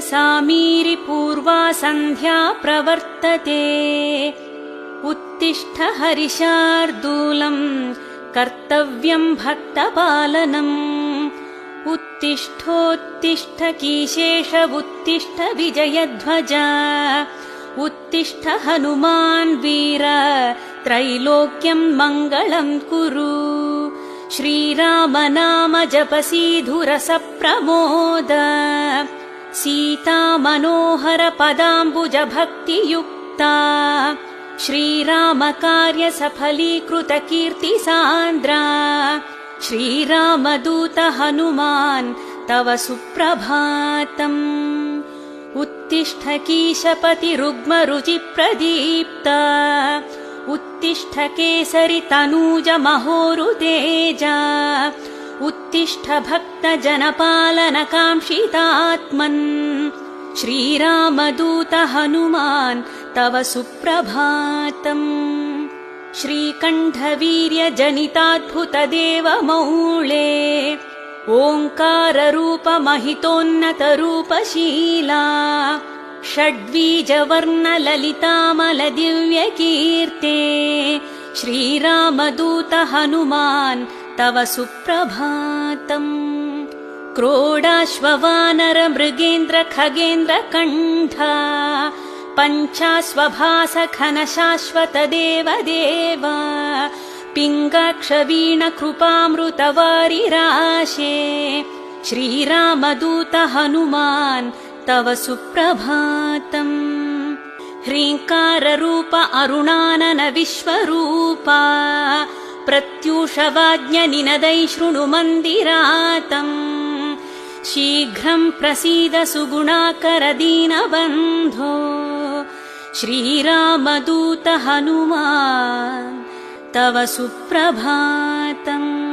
सामीरि पूर्वा सन्ध्या प्रवर्तते उत्तिष्ठ हरिशार्दूलम् कर्तव्यं भक्तपालनम् उत्तिष्ठोत्तिष्ठ कीशेष उत्तिष्ठ विजयध्वज उत्तिष्ठ हनुमान् वीर त्रैलोक्यं मङ्गलं कुरु श्रीराम नाम जपसीधुरस प्रमोद सीता मनोहर पदाम्बुज भक्तियुक्ता श्रीराम कार्य सफलीकृत कीर्ति सान्द्रा श्रीरामदूत हनुमान् तव सुप्रभातम् उत्तिष्ठ कीशपति रुग्म रुचि प्रदीप्ता उत्तिष्ठ केसरि तनूज महोरुतेजा उत्तिष्ठ भक्त जनपालन काङ्क्षितात्मन् श्रीरामदूत हनुमान् तव सुप्रभातम् श्रीकण्ठवीर्य जनिताद्भुत देवमौळे ओङ्काररूप महितोन्नत रूपशीला षड्वीजवर्ण ललितामल दिव्यकीर्ते श्रीरामदूत हनुमान् तव सुप्रभातम् क्रोडाश्ववानर मृगेन्द्र खगेन्द्र कण्ठा पञ्चाश्वभास घन शाश्वत देवदेव पिङ्गाक्ष वीण कृपामृत वारिराशे श्रीरामदूत हनुमान् तव सुप्रभातम् ह्रीङ्काररूप अरुणानन विश्वरूपा प्रत्यूषवाज्ञ निनदै शृणु मन्दिरातम् शीघ्रं प्रसीद सुगुणाकर दीनबन्धो श्रीरामदूत हनुमान् तव सुप्रभातम्।